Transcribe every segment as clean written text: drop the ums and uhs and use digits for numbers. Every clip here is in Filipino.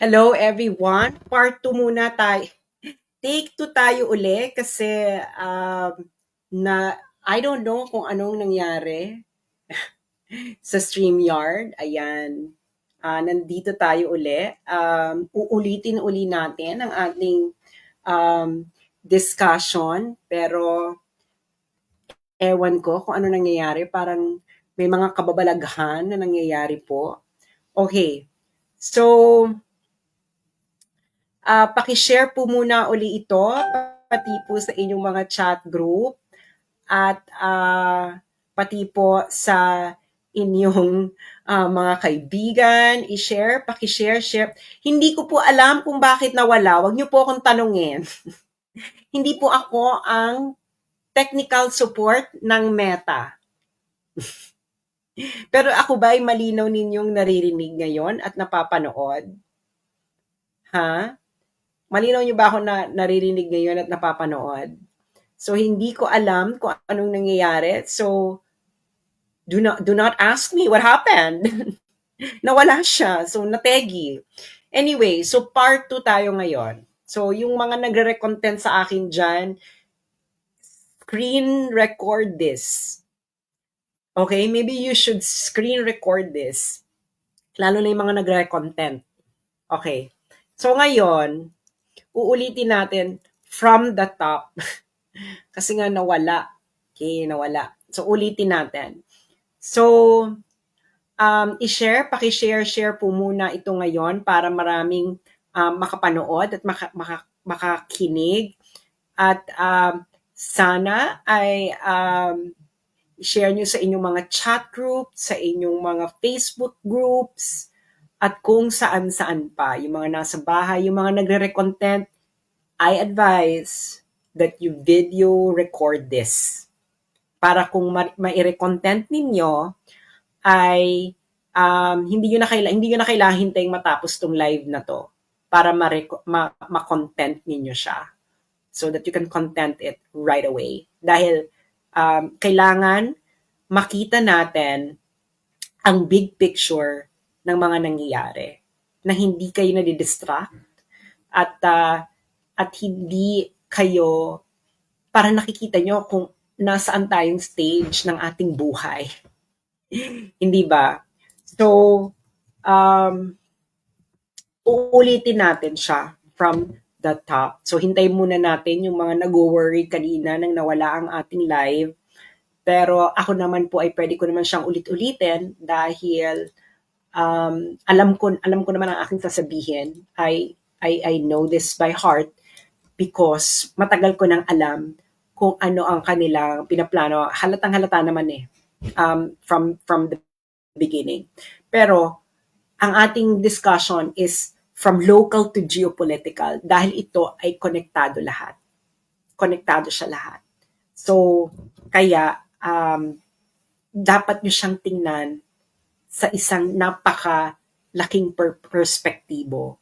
Hello everyone. Part 2 muna tayo. Take 2 tayo uli kasi na I don't know kung anong nangyari sa StreamYard. Ayan. Nandito tayo uli. Uulitin uli natin ang ating um, discussion pero ewan ko kung ano nangyayari. Parang may mga kababalaghan na nangyayari po. Okay. So, paki-share po muna uli ito, pati po sa inyong mga chat group at pati po sa inyong mga kaibigan, i-share, paki-share, share. Hindi ko po alam kung bakit nawala. Huwag niyo po akong tanungin. Hindi po ako ang technical support ng Meta. Pero ako ba ay malinaw ninyong naririnig ngayon at napapanood? Ha? Malinaw niyo ba ako na naririnig ngayon at napapanood? So hindi ko alam kung anong nangyayari. So do not ask me what happened. Nawala siya. So nategi. Anyway, so part 2 tayo ngayon. So yung mga nagre-content sa akin diyan, screen record this. Okay, maybe you should screen record this. Lalo na yung mga nagre-content. Okay. So ngayon, uulitin natin from the top. Kasi nga nawala. Okay, nawala. So ulitin natin. So, paki-share po muna ito ngayon para maraming makapanood at makakinig. At sana ay share nyo sa inyong mga chat groups, sa inyong mga Facebook groups, at kung saan-saan pa. Yung mga nasa bahay, yung mga nagre-content, I advise that you video record this. Para kung mai-content ninyo, ay hindi nyo na kailangan hintayin matapos tong live na to para ma-content ninyo siya. So that you can content it right away. Dahil kailangan makita natin ang big picture ng mga nangyayari. Na hindi kayo nadidistract at hindi kayo para nakikita nyo kung nasaan tayong stage ng ating buhay. Hindi ba? So, uulitin natin siya from the top. So, hintayin muna natin yung mga nag-worry kanina nang nawala ang ating live. Pero ako naman po ay pwede ko naman siyang ulit-ulitin dahil alam ko naman ang aking sasabihin. I know this by heart because matagal ko nang alam kung ano ang kanilang pinaplano. Halatang-halata naman from the beginning. Pero ang ating discussion is from local to geopolitical dahil ito ay konektado lahat. Konektado siya lahat. So, kaya dapat nyo siyang tingnan sa isang napakalaking perspektibo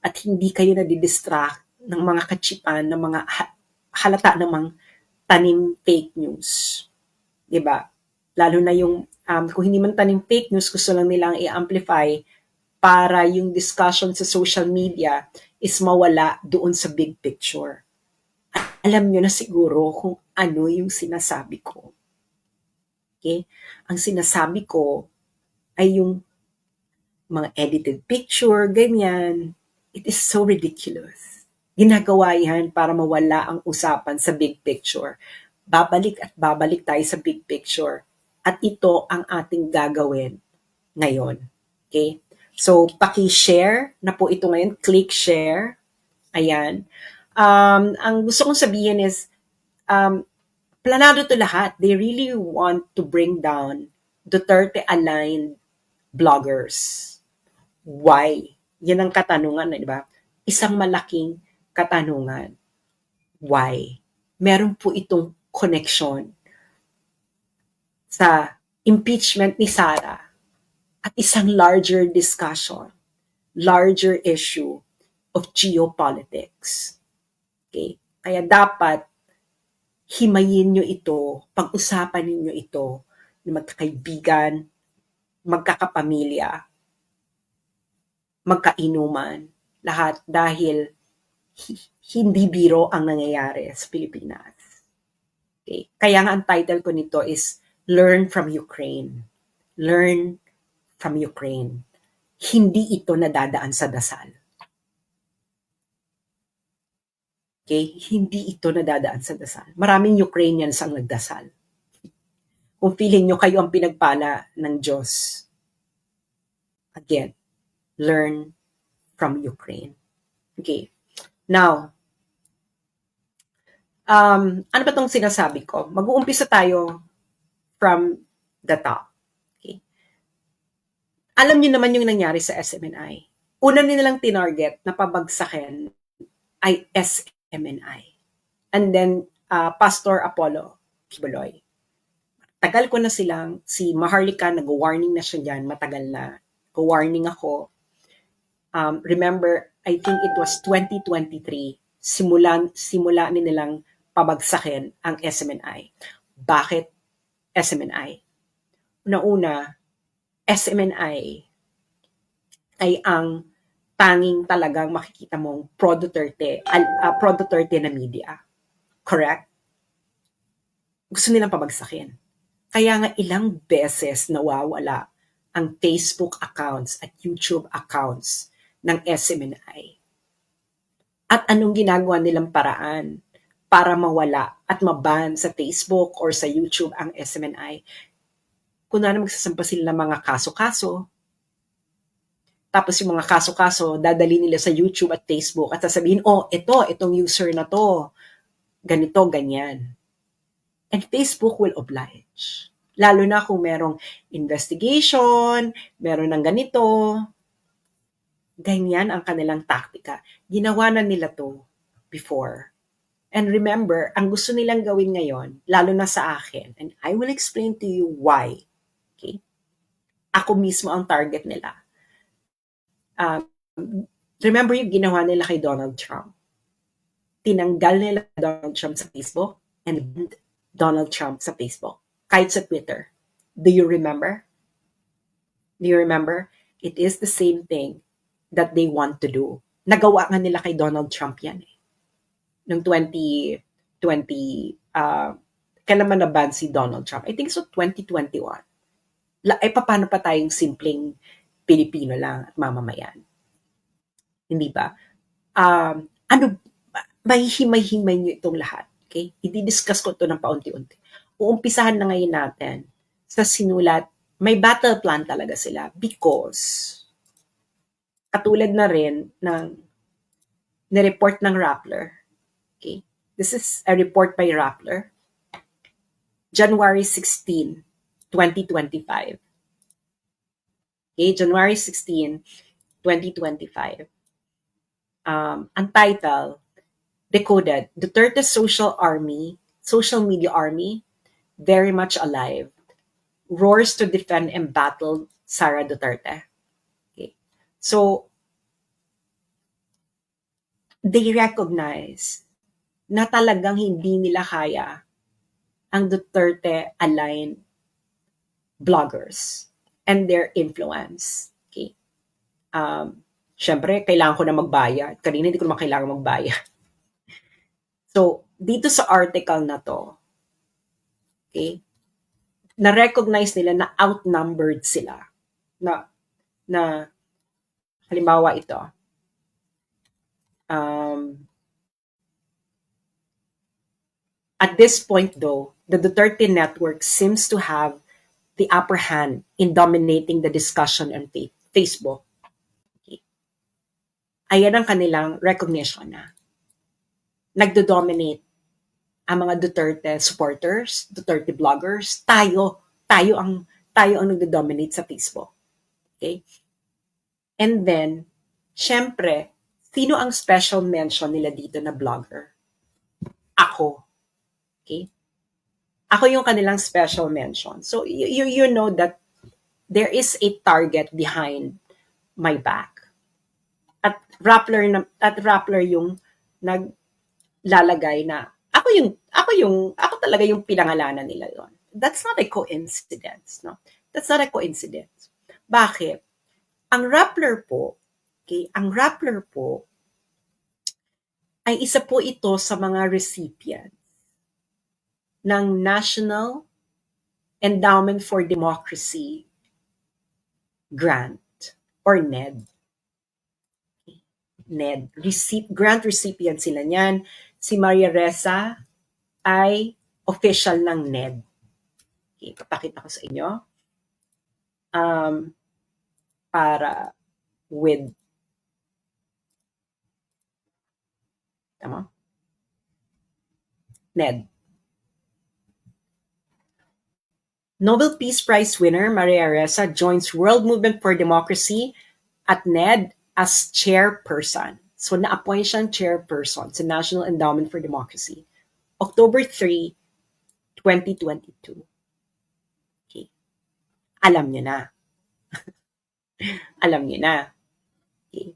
at hindi kayo nadidistract ng mga kachipan, ng mga halata namang tanim fake news. Diba? Lalo na yung, kung hindi man tanim fake news, gusto lang nilang i-amplify para yung discussion sa social media is mawala doon sa big picture. Alam nyo na siguro kung ano yung sinasabi ko. Okay? Ang sinasabi ko ay yung mga edited picture, ganyan. It is so ridiculous. Ginagawa yan para mawala ang usapan sa big picture. Babalik at babalik tayo sa big picture. At ito ang ating gagawin ngayon. Okay? So, paki-share na po ito ngayon. Click share. Ayan. Ang gusto kong sabihin is, planado to lahat. They really want to bring down Duterte-aligned bloggers. Why? Yan ang katanungan, di ba? Isang malaking katanungan. Why? Meron po itong connection sa impeachment ni Sara at isang larger discussion, larger issue of geopolitics. Okay? Kaya dapat himayin nyo ito, pag-usapan ninyo ito na magkakaibigan, magkakapamilya, magkainuman, lahat dahil hindi biro ang nangyayari sa Pilipinas. Okay? Kaya nga ang title ko nito is Learn from Ukraine. Learn from Ukraine. Hindi ito nadadaan sa dasal. Okay? Hindi ito nadadaan sa dasal. Maraming Ukrainians ang nagdasal. Kung feeling nyo kayo ang pinagpala ng Diyos, again, learn from Ukraine. Okay. Now, ano ba itong sinasabi ko? Mag-uumpisa tayo from the top. Okay. Alam niyo naman yung nangyari sa SMNI. Una nilang tinarget na pabagsakin ay SMNI. And then, Pastor Apollo Kibuloy. Tagal ko na silang, si Maharlika, nag-warning na siya dyan, matagal na. Go-warning ako. Remember, I think it was 2023, simula nilang pabagsakin ang SMNI. Bakit SMNI? Una-una, SMNI ay ang tanging talagang makikita mong pro-Duterte na media. Correct? Gusto nilang pabagsakin. Kaya nga ilang beses nawawala ang Facebook accounts at YouTube accounts ng SMNI. At anong ginagawa nilang paraan para mawala at maban sa Facebook or sa YouTube ang SMNI? Kung na magsasampa sila ng mga kaso-kaso, tapos yung mga kaso-kaso, dadali nila sa YouTube at Facebook at sasabihin, itong user na to, ganito, ganyan. And Facebook will oblige. Lalo na kung merong investigation, meron ng ganito. Ganyan ang kanilang taktika. Ginawa na nila to before. And remember, ang gusto nilang gawin ngayon, lalo na sa akin, and I will explain to you why. Okay? Ako mismo ang target nila. Remember yung ginawa nila kay Donald Trump. Tinanggal nila Donald Trump sa Facebook and Donald Trump sa Facebook. Kahit sa Twitter. Do you remember? Do you remember? It is the same thing that they want to do. Nagawa nga nila kay Donald Trump yan eh. Noong 2020, kailan man naban si Donald Trump? I think so 2021. Paano pa tayong simpleng Pilipino lang at mamamayan? Hindi ba? Mahihimay-himay nyo itong lahat. Okay? I-discuss ko ito ng paunti-unti. Uumpisahan na ngayon natin sa sinulat. May battle plan talaga sila because katulad na rin ng nireport ng Rappler. Okay? This is a report by Rappler. January 16, 2025. Okay? January 16, 2025. Ang title, Decoded, Duterte social media army, very much alive, roars to defend and battle Sara Duterte. Okay. So, they recognize na talagang hindi nila kaya ang Duterte-aligned bloggers and their influence. Okay. Siyempre, kailangan ko na magbayad. Kanina hindi ko naman kailangan magbayad. So, dito sa article na to, okay, na-recognize nila na outnumbered sila. Na halimbawa ito. At this point though, the Duterte network seems to have the upper hand in dominating the discussion on Facebook. Okay. Ayan ang kanilang recognition na nagdo-dominate ang mga Duterte supporters, Duterte bloggers, tayo ang nagdo-dominate sa Facebook. Okay? And then, syempre, sino ang special mention nila dito na blogger? Ako. Okay? Ako yung kanilang special mention. So, you know that there is a target behind my back. At Rappler yung naglalagay na ako talaga yung pinangalanan nila doon. That's not a coincidence, no? That's not a coincidence. Bakit? Ang Rappler po, Okay? Ang Rappler po ay isa po ito sa mga recipient ng National Endowment for Democracy grant or NED. NED. Grant recipient sila niyan. Si Maria Ressa ay official ng NED. Okay, papakita ko sa inyo. Para with tama? NED. Nobel Peace Prize winner Maria Ressa joins World Movement for Democracy at NED as chairperson. So na-appoint siyang chairperson sa National Endowment for Democracy. October 3, 2022. Okay. Alam niyo na. Alam niyo na. Okay.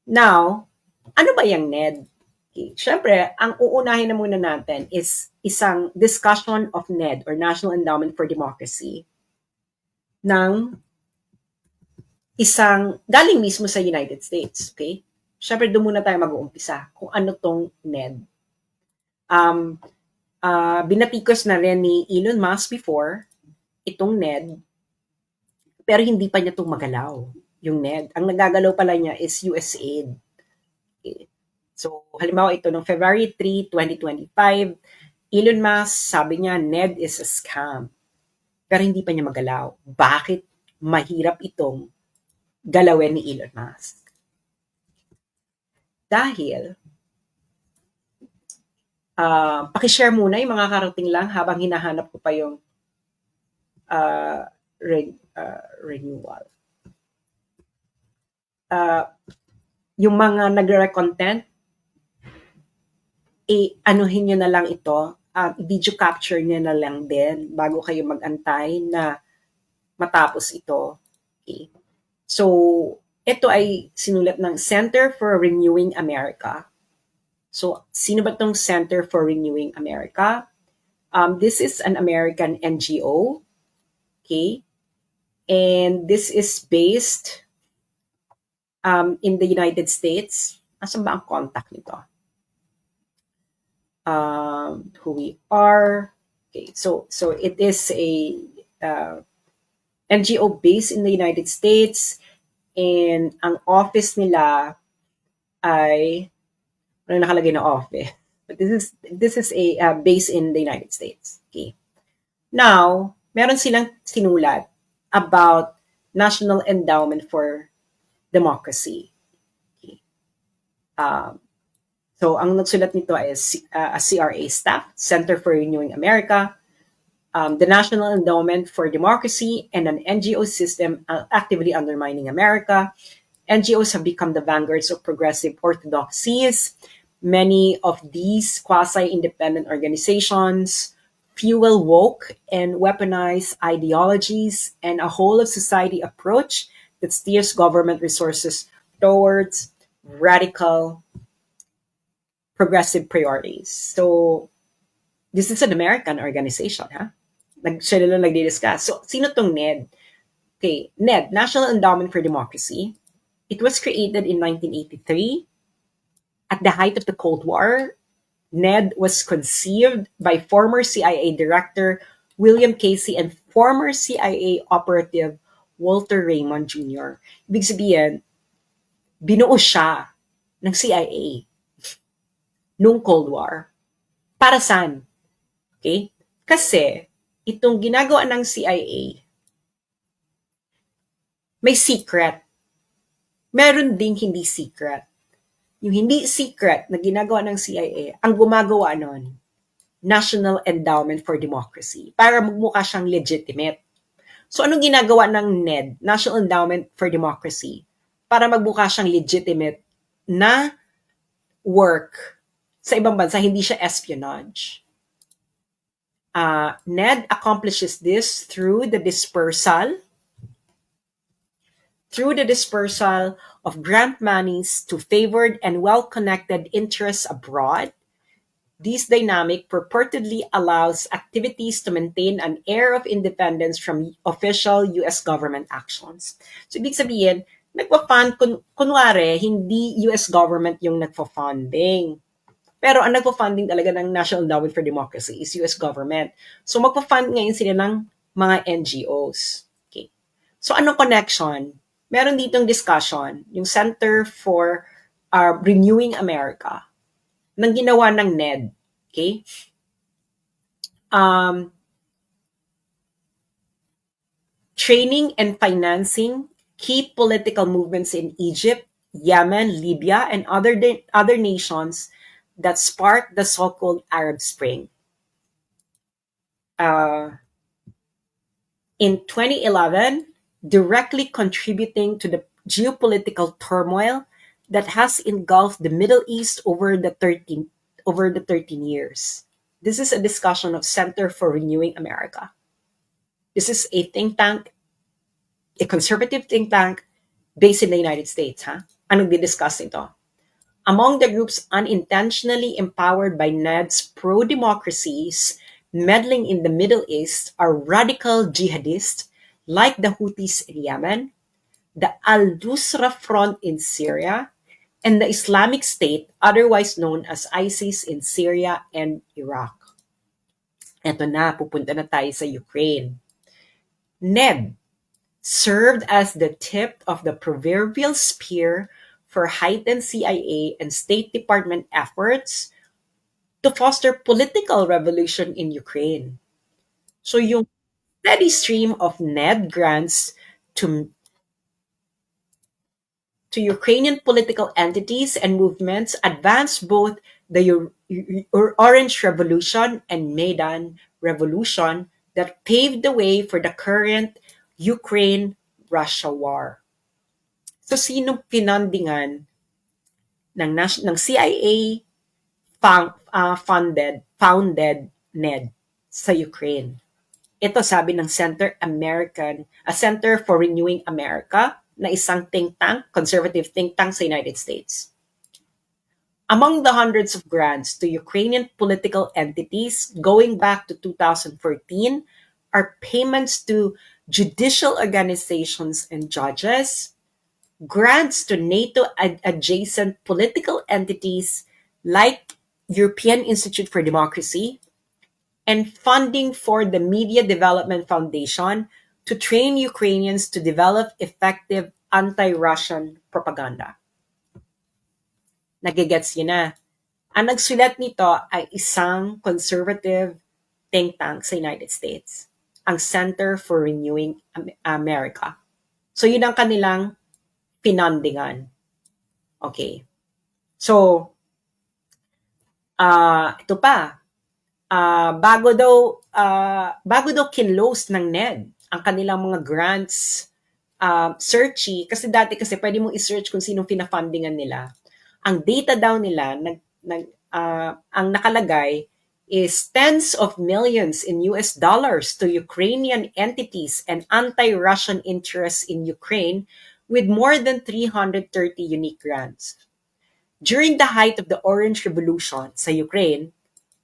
Now, ano ba yung NED? Okay. Siyempre, ang uunahin na muna natin is isang discussion of NED or National Endowment for Democracy ng isang galing mismo sa United States. Okay? Siyempre, doon muna tayo mag-uumpisa kung ano tong NED. Binatikos na rin ni Elon Musk before itong NED, pero hindi pa niya itong magalaw, yung NED. Ang nagagalaw pala niya is USAID. Okay. So, halimbawa ito, noong February 3, 2025, Elon Musk, sabi niya, NED is a scam. Pero hindi pa niya magalaw. Bakit mahirap itong galawin ni Elon Musk? Dahil, pakishare muna yung mga karating lang habang hinahanap ko pa yung renewal. Yung mga nagre-content, anuhin nyo na lang ito, video capture nyo na lang din bago kayo mag-antay na matapos ito. Okay. So, ito ay sinulat ng Center for Renewing America. So, sino ba itong Center for Renewing America? This is an American NGO. Okay. And this is based in the United States. Asan ba ang contact nito? Who we are. Okay, so it is a NGO based in the United States, and ang office nila ay ano nakalagay na office, but this is a base in the United States. Okay. Now, meron silang sinulat about National Endowment for Democracy. Okay. So, ang nagsulat nito is a CRA staff, Center for Renewing America, the National Endowment for Democracy, and an NGO system actively undermining America. NGOs have become the vanguards of progressive orthodoxies. Many of these quasi-independent organizations fuel woke and weaponize ideologies and a whole of society approach that steers government resources towards radical progressive priorities. So, this is an American organization, ha? Sila lang nagdi-discuss. So, sino tong NED? Okay, NED, National Endowment for Democracy. It was created in 1983. At the height of the Cold War, NED was conceived by former CIA Director William Casey and former CIA operative Walter Raymond Jr. Ibig sabihin, binuo siya ng CIA nung Cold War. Para saan? Okay? Kasi, itong ginagawa ng CIA, may secret. Meron ding hindi secret. Yung hindi secret na ginagawa ng CIA, ang gumagawa nun, National Endowment for Democracy, para magmukha siyang legitimate. So, anong ginagawa ng NED, National Endowment for Democracy, para magmukha siyang legitimate na work sa ibang bansa, hindi siya espionage. NED accomplishes this through the dispersal of grant monies to favored and well-connected interests abroad. This dynamic purportedly allows activities to maintain an air of independence from official U.S. government actions. So, ibig sabihin, Nagpa-fund, kunwari, hindi US government yung nagpa-funding. Pero ang nagpa-funding talaga ng National Endowment for Democracy is US government. So magpa-fund ngayon sila ng mga NGOs. Okay. So anong connection? Meron ditong discussion, yung Center for Renewing America, nang ginawa ng NED. Okay? Um, Training and financing key political movements in Egypt, Yemen, Libya, and other nations that sparked the so-called Arab Spring. Uh, in 2011, directly contributing to the geopolitical turmoil that has engulfed the Middle East over the 13 years. This is a discussion of Center for Renewing America. This is a think tank, a conservative think tank based in the United States. Anong di-discuss ito? Among the groups unintentionally empowered by NED's pro-democracies meddling in the Middle East are radical jihadists like the Houthis in Yemen, the Al-Nusra Front in Syria, and the Islamic State, otherwise known as ISIS in Syria and Iraq. Eto na, pupunta na tayo sa Ukraine. NED served as the tip of the proverbial spear for heightened CIA and State Department efforts to foster political revolution in Ukraine. So yung steady stream of NED grants to Ukrainian political entities and movements advanced both the Orange Revolution and Maidan Revolution that paved the way for the current Ukraine-Russia war. So sinong pinandingan ng CIA founded NED sa Ukraine? Ito sabi ng Center for Renewing America, na isang think tank, conservative think tank sa United States. Among the hundreds of grants to Ukrainian political entities going back to 2014 are payments to judicial organizations and judges, grants to NATO adjacent political entities like European Institute for Democracy, and funding for the Media Development Foundation to train Ukrainians to develop effective anti-Russian propaganda. Nagigets yun na. Ang nagsulat nito ay isang conservative think tank sa United States, ang Center for Renewing America. So yun ang kanilang pinandingan. Okay. So, ito pa, bago daw kinlose ng NED ang kanilang mga grants searchy, kasi dati kasi pwede mong i-search kung sinong pinafundingan nila. Ang data daw nila ang nakalagay is tens of millions in US dollars to Ukrainian entities and anti-Russian interests in Ukraine with more than 330 unique grants. During the height of the Orange Revolution sa Ukraine,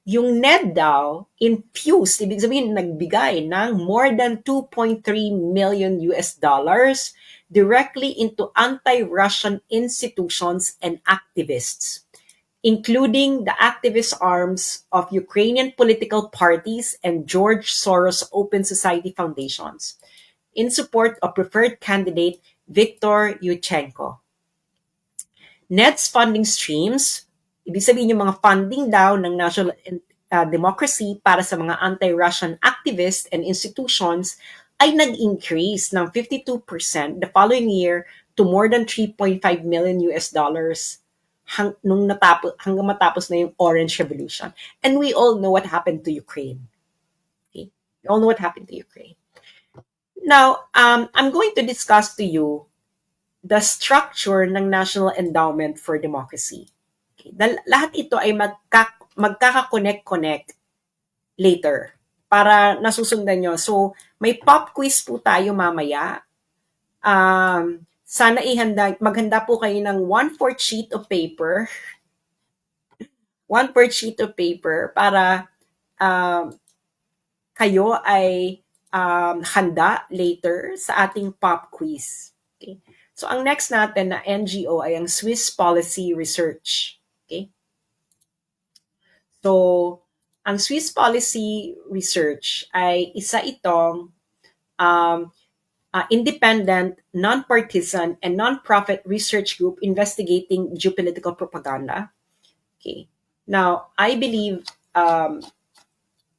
yung NED daw infused, ibig sabihin nagbigay ng more than 2.3 million US dollars directly into anti-Russian institutions and activists, including the activist arms of Ukrainian political parties and George Soros Open Society foundations in support of preferred candidate Viktor Yushchenko. NED's funding streams, ibig sabihin yung mga funding daw ng National Democracy para sa mga anti-Russian activists and institutions ay nag-increase ng 52% the following year to more than 3.5 million US dollars hanggang matapos na yung Orange Revolution. And we all know what happened to Ukraine. Okay? We all know what happened to Ukraine. Now, I'm going to discuss to you the structure ng National Endowment for Democracy. Okay. Lahat ito ay magkaka-connect later para nasusundan nyo. So, may pop quiz po tayo mamaya. Sana maghanda po kayo ng 1/4 sheet of paper. 1/4 sheet of paper para kayo ay handa later sa ating pop quiz. Okay. So, ang next natin na NGO ay ang Swiss Policy Research. Okay? So, ang Swiss Policy Research ay isa itong um, independent, non-partisan, and non-profit research group investigating geopolitical propaganda. Okay. Now, I believe,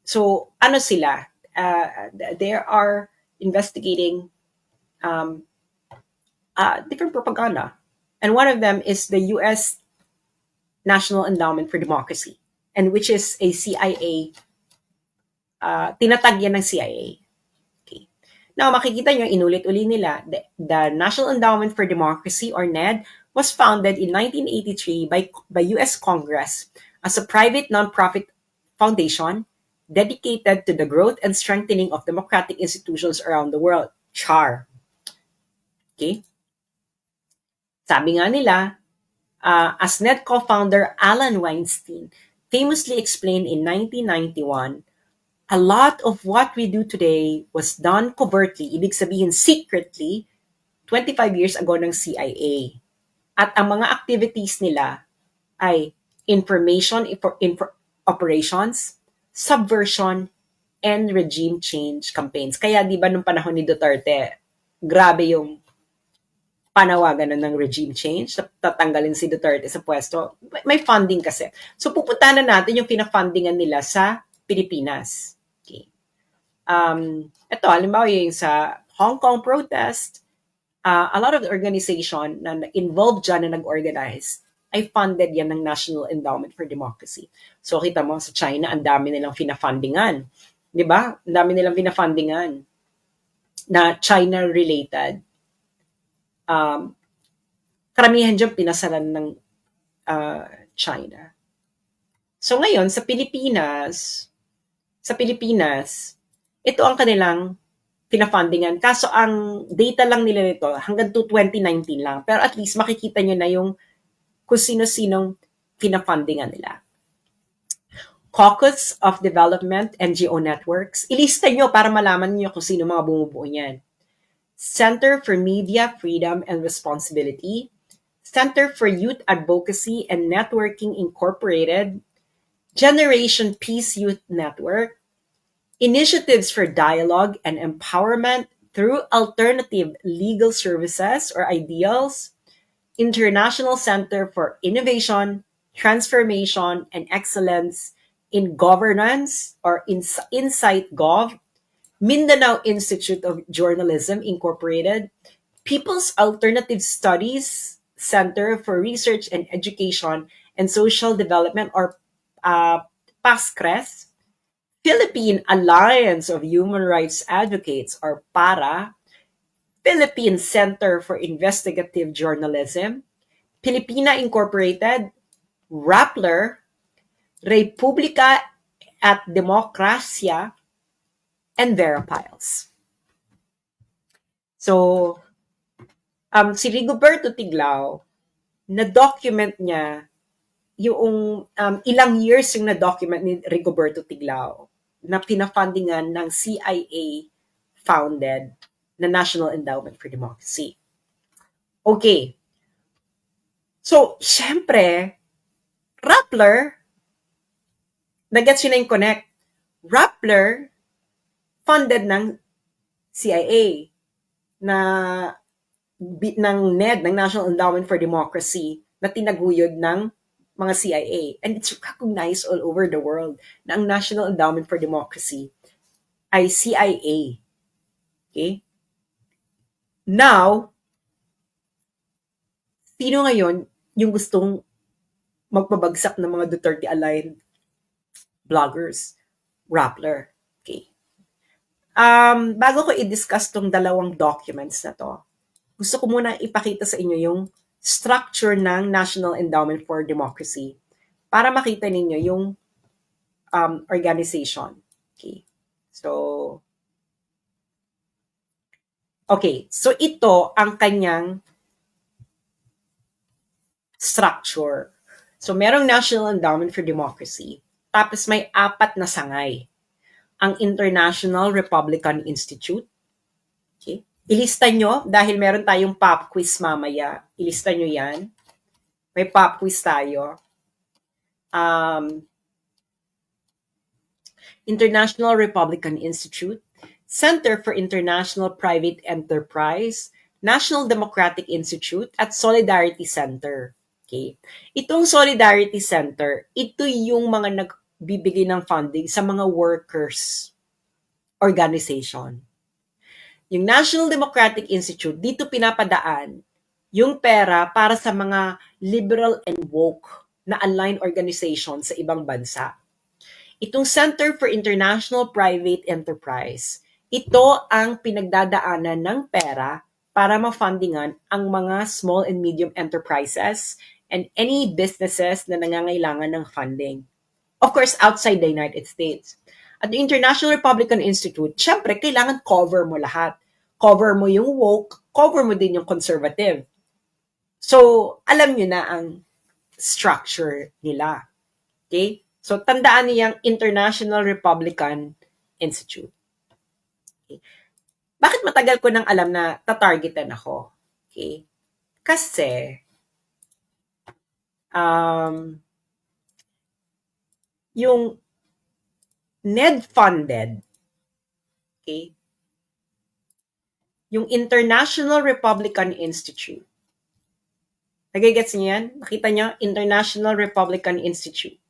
so ano sila? They are investigating um, different propaganda. And one of them is the U.S. National Endowment for Democracy, and which is a CIA, tinatag yan ng CIA. Okay. Now, makikita nyo, inulit-uli nila, the National Endowment for Democracy, or NED, was founded in 1983 by U.S. Congress as a private nonprofit foundation dedicated to the growth and strengthening of democratic institutions around the world. CHAR. Okay? Sabi nga nila, as NED co-founder Alan Weinstein famously explained in 1991, a lot of what we do today was done covertly, ibig sabihin secretly, 25 years ago ng CIA. At ang mga activities nila ay information operations, subversion, and regime change campaigns. Kaya di ba nung panahon ni Duterte, grabe yung panawagan na ng regime change, tatanggalin si Duterte sa pwesto. May funding kasi. So pupuntahan na natin yung pinafundingan nila sa Pilipinas. Okay. Ito, halimbawa yung sa Hong Kong protest, a lot of the organization na involved dyan na nag-organize ay funded yan ng National Endowment for Democracy. So kita mo sa China, ang dami nilang pinafundingan. Di ba? Ang dami nilang pinafundingan na China-related. Karamihan dyan pinasalan ng China. So ngayon, sa Pilipinas, ito ang kanilang pinafundingan. Kaso ang data lang nila nito hanggang to 2019 lang. Pero at least makikita nyo na yung kung sino-sinong pinafundingan nila. Caucus of Development NGO Networks. Ilista nyo para malaman nyo kung sino mga bumubuo niyan. Center for Media Freedom and Responsibility, Center for Youth Advocacy and Networking Incorporated, Generation Peace Youth Network, Initiatives for Dialogue and Empowerment through Alternative Legal Services or IDEALS, International Center for Innovation, Transformation, and Excellence in Governance or Insight Gov, Mindanao Institute of Journalism Incorporated, People's Alternative Studies Center for Research and Education and Social Development or PASCRES, Philippine Alliance of Human Rights Advocates or PARA, Philippine Center for Investigative Journalism, Filipina Incorporated, Rappler, Republika at Demokrasya, and Veripiles. So, si Rigoberto Tiglao, na-document niya yung ilang years yung na-document ni Rigoberto Tiglao na pinafundingan ng CIA-founded na National Endowment for Democracy. Okay. So, syempre, Rappler, nag-gets yun na yung connect. Rappler, funded ng CIA na ng NED, ng National Endowment for Democracy, na tinaguyod ng mga CIA. And it's recognized all over the world na ang National Endowment for Democracy ay CIA. Okay? Now, sino ngayon yung gustong magpabagsak ng mga Duterte-aligned bloggers? Rappler. Okay. Bago ko i-discuss tong dalawang documents na to, gusto ko muna ipakita sa inyo yung structure ng National Endowment for Democracy para makita ninyo yung organization. Okay. So ito ang kanyang structure. So merong National Endowment for Democracy, tapos may 4 na sangay. Ang International Republican Institute, okay? Ilista nyo, dahil meron tayong pop quiz mamaya. Ilista nyo yan. May pop quiz tayo. International Republican Institute, Center for International Private Enterprise, National Democratic Institute, at Solidarity Center. Okay. Itong Solidarity Center, ito yung mga nagbibigay ng funding sa mga workers organization. Yung National Democratic Institute, dito pinapadaan yung pera para sa mga liberal and woke na aligned organization sa ibang bansa. Itong Center for International Private Enterprise, ito ang pinagdadaanan ng pera para ma-fundingan ang mga small and medium enterprises and any businesses na nangangailangan ng funding. Of course, outside the United States. At the International Republican Institute, syempre, kailangan cover mo lahat. Cover mo yung woke, cover mo din yung conservative. So, alam nyo na ang structure nila. Okay? So, tandaan niyo yung International Republican Institute. Okay. Bakit matagal ko nang alam na tatargetan ako? Okay. Kasi, yung NED-funded, okay, yung International Republican Institute. Nagigets niyo yan? Nakita niyo? International Republican Institute.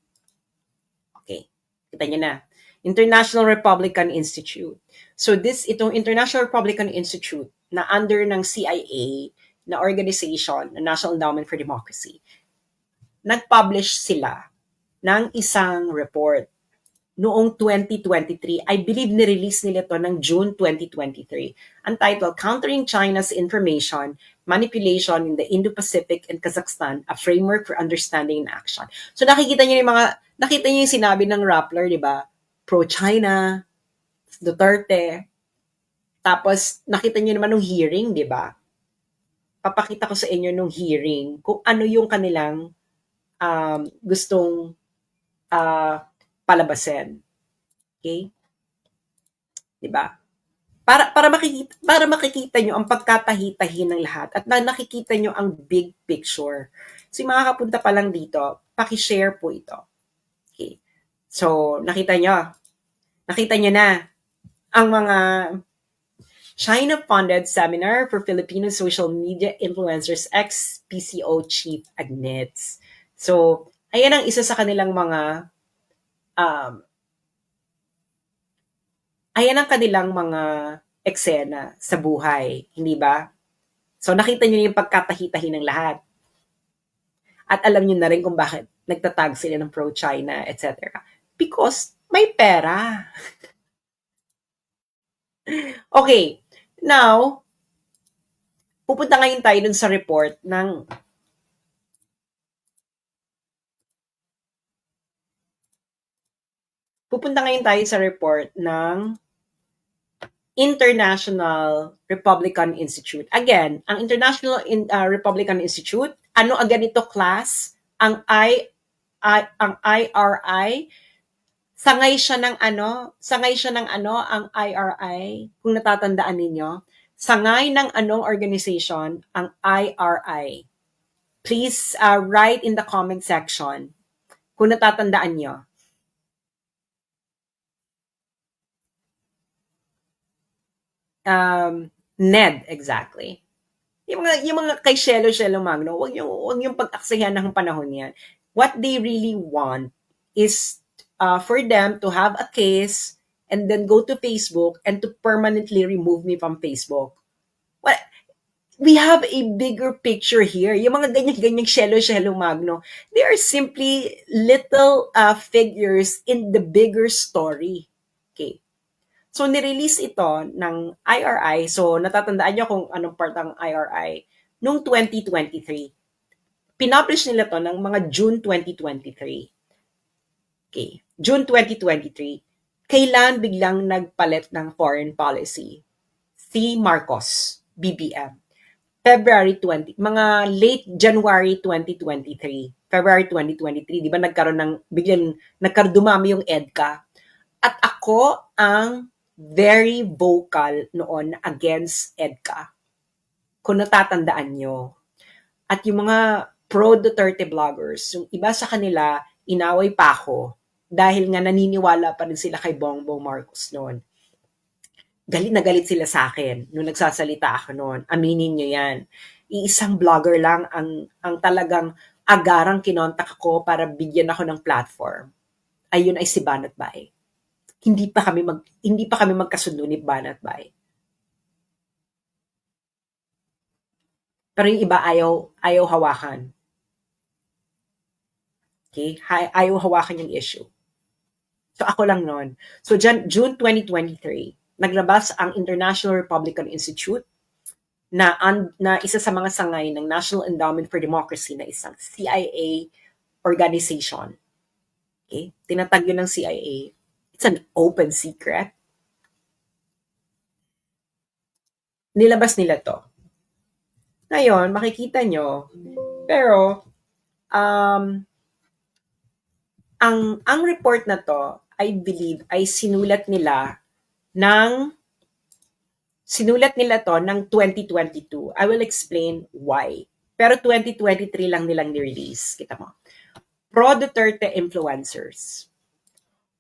Okay. Kita niyo na. International Republican Institute. So itong International Republican Institute na under ng CIA na organization, na National Endowment for Democracy, nag-publish sila ng isang report noong 2023. I believe nirelease nila to ng June 2023. Ang title, Countering China's Information Manipulation in the Indo-Pacific and Kazakhstan, a Framework for Understanding and Action. So nakita niyo yung sinabi ng Rappler, di ba? Pro-China, Duterte. Tapos nakita niyo naman nung hearing, di ba? Papakita ko sa inyo nung hearing kung ano yung kanilang gustong palabasin. Okay? 'Di ba? Para makikita nyo ang pagkatahi-tahi ng lahat at nakikita nyo ang big picture. So, yung mga kapunta pa lang dito, paki-share po ito. Okay. So, nakita nyo na ang mga China-funded seminar for Filipino social media influencers ex-PCO chief admits. So, ayan ang isa sa kanilang mga ayan ang kanilang mga eksena sa buhay, hindi ba? So nakita niyo yung pagkatahi-tahi ng lahat. At alam niyo na rin kung bakit nagtatag sila ng pro-China, etc. Because may pera. Okay, now, pupunta ngayon tayo dun sa report ng International Republican Institute. Again, ang International Republican Institute, ano agad ito, class? Ang IRI, sangay siya ng ang IRI, kung natatandaan ninyo. Sangay ng anong organization ang IRI? Please write in the comment section kung natatandaan nyo. NED, exactly. Yung mga kay Shelo Magno, wag yung pag-aksihan ng panahon yan. What they really want is for them to have a case and then go to Facebook and to permanently remove me from Facebook. Well, we have a bigger picture here. Yung mga ganyan-ganyang Shelo Magno, they are simply little figures in the bigger story. Okay. So, nirelease ito ng IRI. So, natatandaan nyo kung anong part ng IRI. Noong 2023. Pinublish nila to ng mga June 2023. Okay. June 2023. Kailan biglang nagpalit ng foreign policy? Si Marcos, BBM. February 20, mga late January 2023. February 2023, di ba biglang dumami yung EDCA. At ako ang very vocal noon against EDCA, kung natatandaan nyo. At yung mga pro-Duterte vloggers, yung iba sa kanila, inaway pa ako dahil nga naniniwala pa rin sila kay Bongbong Marcos noon. Galit na galit sila sa akin nung nagsasalita ako noon. Aminin nyo yan. Iisang vlogger lang ang talagang agarang kinontak ko para bigyan ako ng platform. Ayun ay si Banat Bay. Hindi pa kami magkasundo ni Banat Bay. Pero yung iba ayaw hawakan. Okay? Ayaw hawakan yung issue. So ako lang noon. So June 2023, naglabas ang International Republican Institute na isa sa mga sangay ng National Endowment for Democracy na isang CIA organization. Okay? Tinatag yun ng CIA. It's an open secret. Nilabas nila to. Ngayon, makikita nyo, pero ang report na to, I believe, ay sinulat nila to ng 2022. I will explain why. Pero 2023 lang nilang ni-release. Kita mo. Pro-Duterte influencers.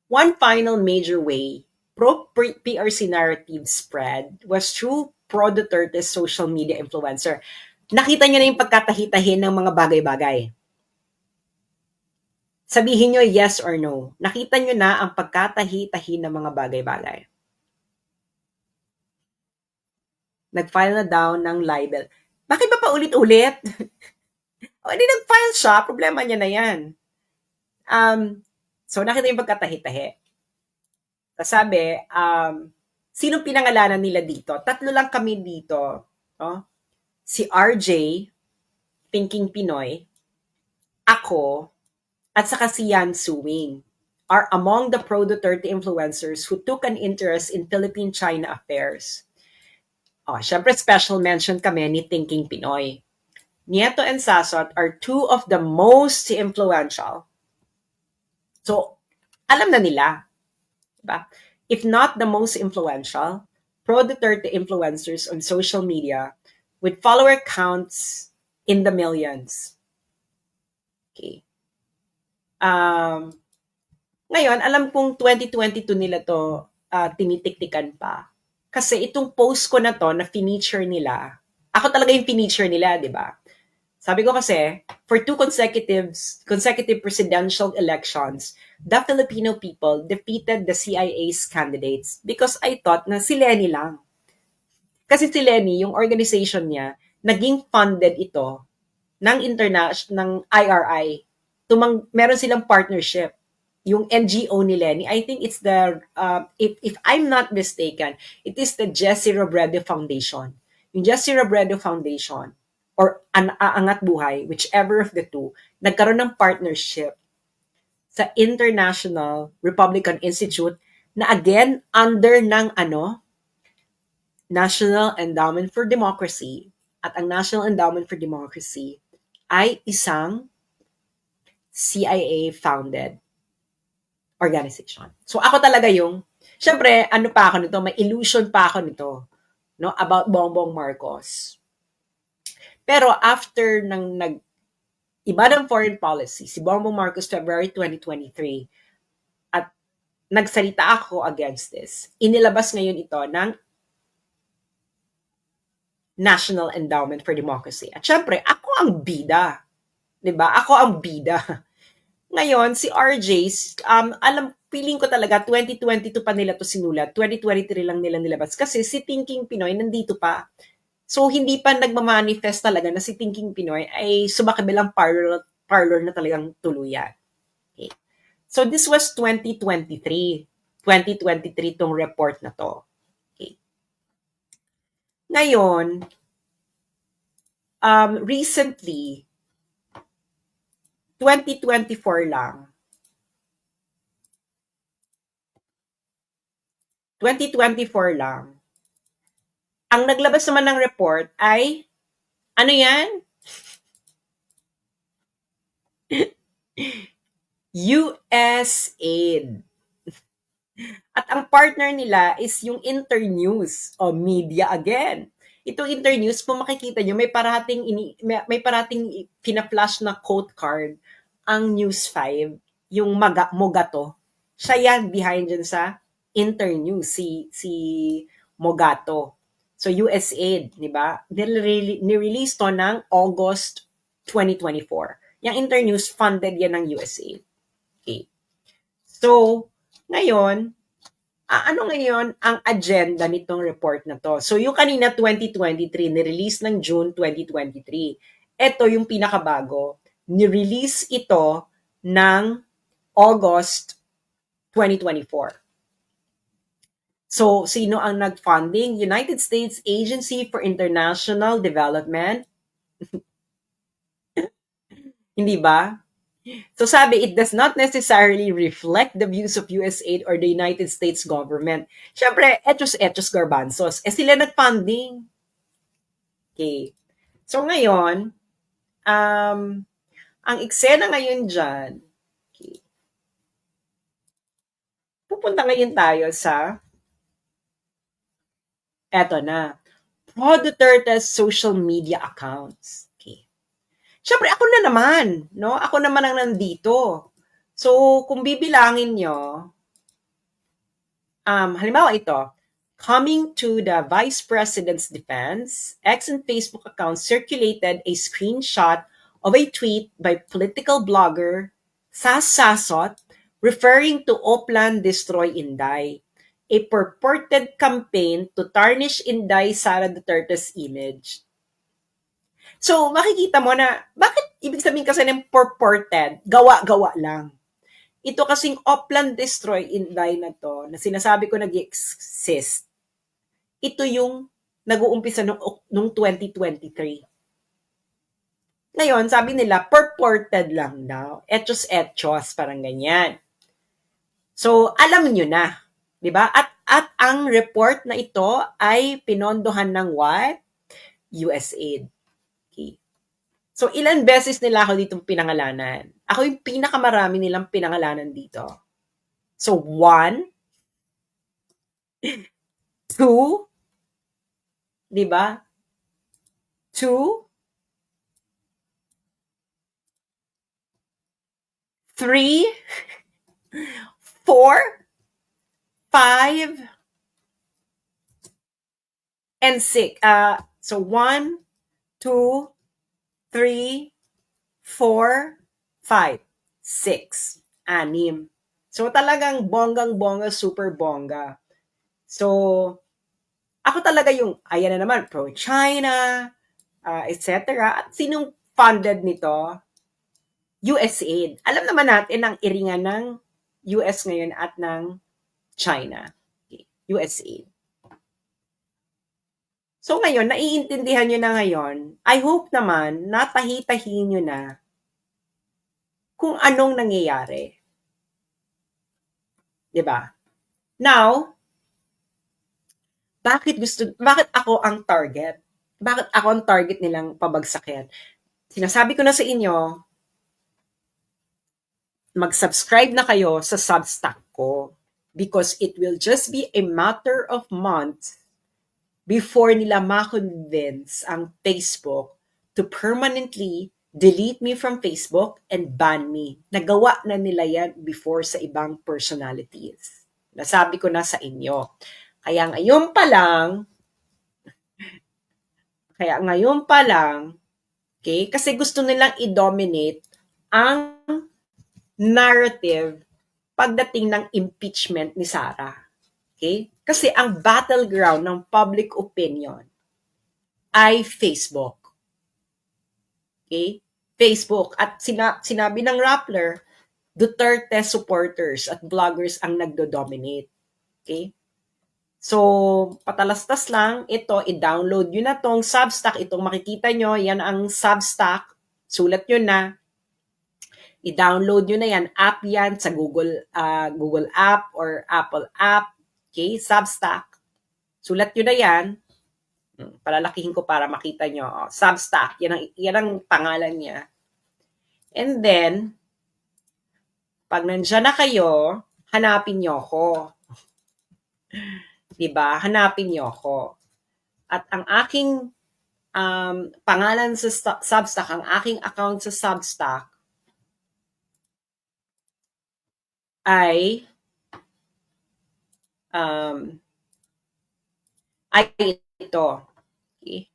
One final major way pro-PRC narrative spread was through pro-Duterte social media influencer. Nakita niyo na yung pagkatahi-tahi ng mga bagay-bagay. Sabihin nyo yes or no. Nakita nyo na ang pagkatahi-tahi ng mga bagay-bagay. Nag-file na daw ng libel. Bakit ba paulit-ulit? O, hindi nag-file siya. Problema niya na yan. So, nakita yung pagkatahi-tahi. Sabi, sinong pinangalanan nila dito? Tatlo lang kami dito. No? Si RJ, Thinking Pinoy, ako, at saka si Yan Suwing are among the pro-Duterte influencers who took an interest in Philippine-China affairs. Syempre special mention kami ni Thinking Pinoy. Nieto and Sasot are two of the most influential. So, alam na nila. Diba? If not the most influential, pro-Duterte influencers on social media with follower counts in the millions. Okay. Ngayon, alam kong 2022 nila to tinitiktikan pa. Kasi itong post ko na to, na feature nila, ako talaga yung feature nila, di ba? Sabi ko kasi, for two consecutive presidential elections, the Filipino people defeated the CIA's candidates because I thought na si Lenny lang. Kasi si Lenny, yung organization niya, naging funded ito ng ng IRI. Meron silang partnership. Yung NGO ni Lenny, I think it's the, if I'm not mistaken, it is the Jesse Robredo Foundation. Yung Jesse Robredo Foundation, or Angat Buhay, whichever of the two, nagkaroon ng partnership sa International Republican Institute na again, under ng National Endowment for Democracy. At ang National Endowment for Democracy ay isang CIA-founded organization. So ako talaga yung, syempre, pa ako nito, may illusion pa ako nito, no, about Bongbong Marcos. Pero after iba ng foreign policy, si Bongbong Marcos February 2023, at nagsalita ako against this, inilabas ngayon ito ng National Endowment for Democracy. At syempre, ako ang bida. 'Di ba? Ako ang bida. Ngayon, si RJ's, feeling ko talaga, 2022 pa nila to sinulat. 2023 lang nila nilabas. Kasi si Thinking Pinoy nandito pa. So, hindi pa nagmamanifest talaga na si Thinking Pinoy ay sumakabilang parlor na talagang tuluyan. Okay. So, this was 2023. 2023 tong report na to. Okay. Ngayon, recently, 2024 lang, 2024 lang, ang naglabas naman ng report ay, ano yan? US aid. At ang partner nila is yung Internews o media again. Itong Internews, kung makikita nyo, may parating pina-flash na quote card ang News 5, yung Mogato. Siya yan behind dyan sa Internews, si Mogato. So USAID, di ba? Nirelease to ng August 2024. Yung Internews, funded yan ng USAID. Okay. So, ngayon, ano ngayon ang agenda nitong report na to? So yung kanina 2023, ni-release ng June 2023. Ito yung pinakabago. Ni-release ito ng August 2024. So sino ang nag-funding? United States Agency for International Development. Hindi ba? So sabi, it does not necessarily reflect the views of USAID or the United States government. Siyempre, etos garbanzos. Sila nag-funding. Okay. So ngayon, ang eksena ngayon dyan, okay, pupunta ngayon tayo sa, eto na, Pro Duterte's social media accounts. Okay. Siyempre, ako na naman, no? Ako naman ang nandito. So, kung bibilangin nyo, halimbawa ito, coming to the Vice President's defense, X and Facebook accounts circulated a screenshot of a tweet by political blogger Sas Sasot referring to Oplan Destroy Inday, a purported campaign to tarnish Inday Sara Duterte's image. So, makikita mo na, bakit ibig sabihin kasi ng purported, gawa-gawa lang. Ito kasing Oplan Destroy Inday na to, na sinasabi ko nag-exist, ito yung nag-uumpisa nung 2023. Ngayon, sabi nila, purported lang daw. Etos, parang ganyan. So, alam nyo na. Diba? At ang report na ito ay pinondohan ng what? USAID. Okay. So, ilan beses nila ako ditong pinangalanan? Ako yung pinakamarami nilang pinangalanan dito. So, 1, 2, di ba? 2, 3, 4, 5, and 6. So, 1, 2, 3, 4, 5, 6. 6. So, talagang bonggang-bongga, super bongga. So, ako talaga yung, ayan na naman, pro-China, etc. At sinong funded nito? USAID. Alam naman natin ang iringan ng US ngayon at ng China. Okay. USAID. So ngayon, naiintindihan nyo na ngayon, I hope naman, natahi-tahi nyo na kung anong nangyayari. Diba? Now, bakit ako ang target? Bakit ako ang target nilang pabagsakin? Sinasabi ko na sa inyo, mag-subscribe na kayo sa Substack ko because it will just be a matter of months before nila ma-convince ang Facebook to permanently delete me from Facebook and ban me. Nagawa na nila yan before sa ibang personalities. Nasabi ko na sa inyo. Kaya ngayon pa lang, okay, kasi gusto nilang i-dominate ang narrative pagdating ng impeachment ni Sara. Okay? Kasi ang battleground ng public opinion ay Facebook. Okay? Facebook. At sinabi ng Rappler, Duterte supporters at bloggers ang nagdo-dominate. Okay? So, patalastas lang, ito, i-download nyo na tong Substack. Itong makikita nyo, yan ang Substack. Sulat nyo na. I-download nyo na yan. App yan sa Google app or Apple app. Okay, Substack. Sulat nyo na yan. Palalakihin ko para makita nyo. Substack. Yan ang pangalan niya. And then, pag nandyan na kayo, hanapin nyo ako. Diba? Hanapin niyo ako. At ang aking pangalan sa Substack, ang aking account sa Substack ay um, ay ito. Okay.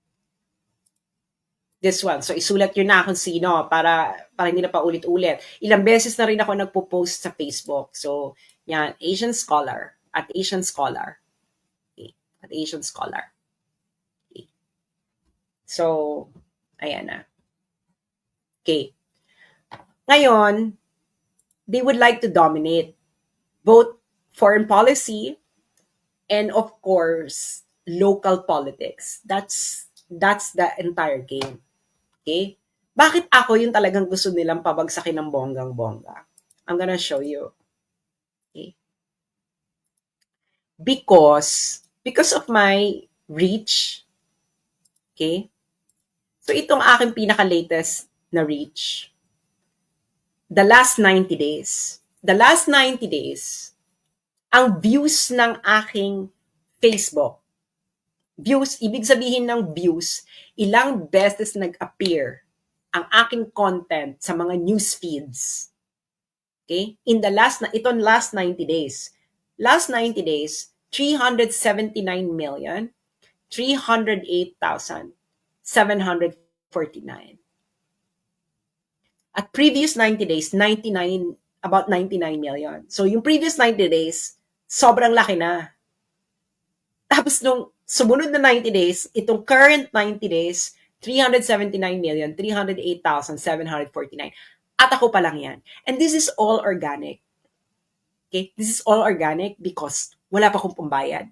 This one. So, isulat yun na kung sino para hindi na pa ulit-ulit. Ilang beses na rin ako nagpo-post sa Facebook. So, yan, Asian Scholar. At Asian Scholar. Okay. At Asian Scholar. Okay. So, ayan na. Okay. Ngayon, they would like to dominate both foreign policy and, of course, local politics. That's the entire game. Okay? Bakit ako yung talagang gusto nilang pabagsakin ng bonggang-bongga? I'm gonna show you. Okay? Because of my reach. Okay? So itong aking pinaka-latest na reach. The last 90 days. The last 90 days, ang views ng aking Facebook. Views, ibig sabihin ng views, ilang beses nag-appear ang aking content sa mga news feeds. Okay? Last 90 days. Last 90 days, 379,308,749. At previous 90 days, about 99 million. So yung previous 90 days, sobrang laki na. Tapos nung sumunod na 90 days, itong current 90 days, 379,308,749. At ako pa lang yan. And this is all organic. Okay? This is all organic because wala pa akong pambayad.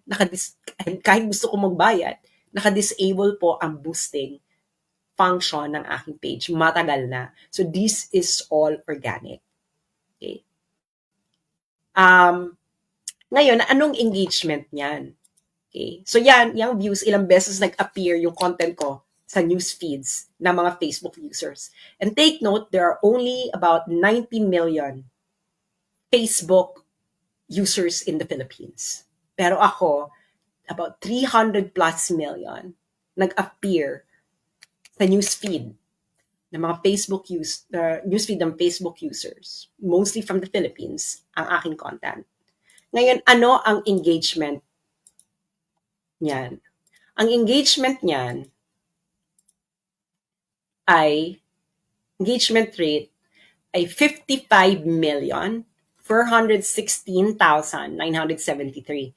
Kahit gusto kong magbayad, naka-disable po ang boosting function ng aking page. Matagal na. So this is all organic. Okay? Ngayon, anong engagement niyan? Okay? So yan, yung views, ilang beses nag-appear yung content ko sa news feeds ng mga Facebook users. And take note, there are only about 90 million Facebook users in the Philippines. Pero ako, about 300 plus million nag-appear sa newsfeed ng mga newsfeed ng Facebook users, mostly from the Philippines, ang aking content. Ngayon, ano ang engagement niyan? Ang engagement niyan ay, engagement rate ay 55,416,973.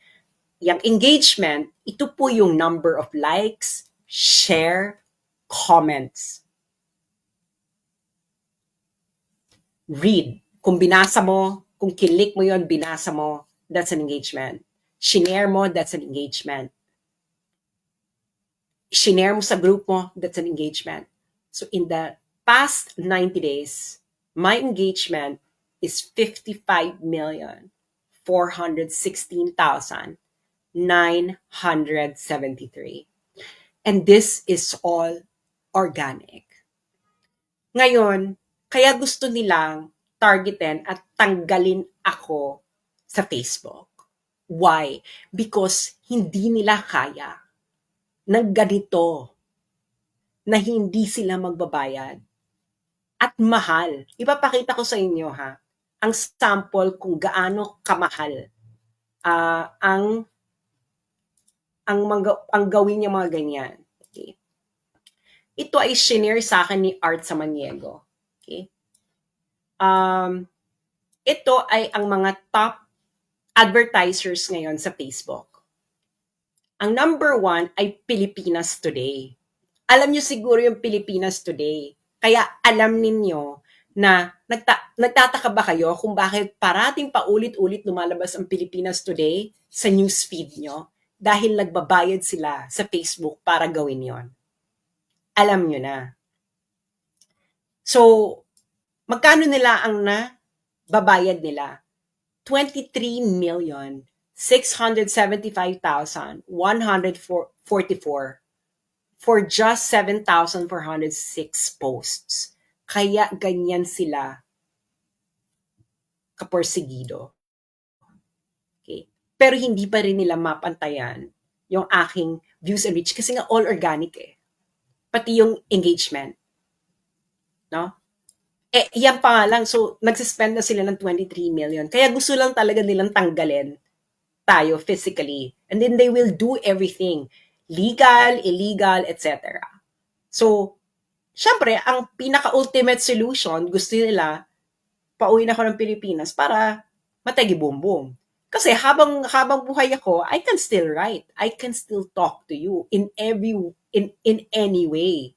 Yung engagement, ito po yung number of likes, share, comments. Read. Kung binasa mo, kung kilik mo yon, binasa mo, that's an engagement. Shinare mo, that's an engagement. Shinare mo sa group mo, that's an engagement. So in the past 90 days, my engagement is 55,416,973. And this is all organic. Ngayon, kaya gusto nilang targetin at tanggalin ako sa Facebook. Why? Because hindi nila kaya ng ganito na hindi sila magbabayad. At mahal. Ipapakita ko sa inyo ang sample kung gaano kamahal ang gawin niya mga ganyan. Okay. Ito ay shinare sa akin ni Art Samaniego. Okay. Ito ay ang mga top advertisers ngayon sa Facebook. Ang number 1 ay Pilipinas Today. Alam niyo siguro yung Pilipinas Today. Kaya alam ninyo na nagtataka ba kayo kung bakit parating paulit-ulit lumalabas ang Pilipinas Today sa newsfeed nyo? Dahil nagbabayad sila sa Facebook para gawin yon. Alam nyo na. So, magkano nila ang babayad nila? 23,675,144 for just 7,406 posts. Kaya ganyan sila kaporsigido. Okay. pero hindi pa rin nila mapantayan yung aking views and reach kasi nga all organic eh. Pati yung engagement, no? Yan pa nga lang. So, nagsispend na sila ng 23 million. Kaya gusto lang talaga nilang tanggalin tayo physically. And then they will do everything. Legal, illegal, etc. So, syempre, ang pinaka-ultimate solution, gusto nila, pauwi na ako ng Pilipinas para mategi boom boom. Kasi habang buhay ako, I can still write. I can still talk to you in any way.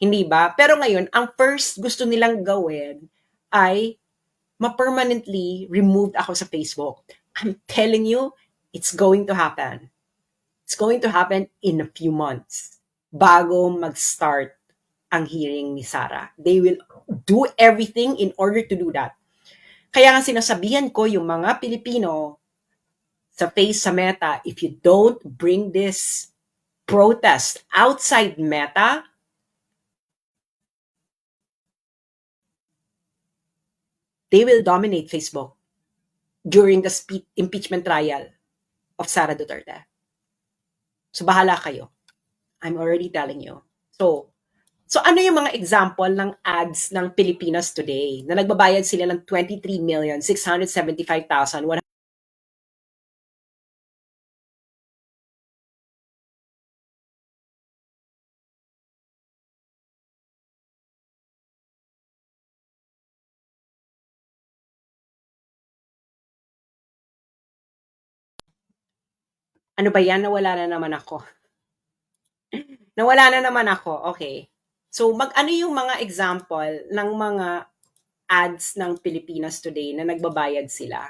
Hindi ba? Pero ngayon, ang first gusto nilang gawin ay ma-permanently removed ako sa Facebook. I'm telling you, it's going to happen. It's going to happen in a few months bago mag-start ang hearing ni Sarah. They will do everything in order to do that. Kaya nga sinasabihan ko yung mga Pilipino sa Meta, if you don't bring this protest outside Meta, they will dominate Facebook during the impeachment trial of Sara Duterte. So bahala kayo. I'm already telling you. So ano yung mga example ng ads ng Pilipinas Today na nagbabayad sila ng 23,675,000. Ano ba yan? Nawala na naman ako. Nawala na naman ako. Okay. So ano yung mga example ng mga ads ng Pilipinas Today na nagbabayad sila?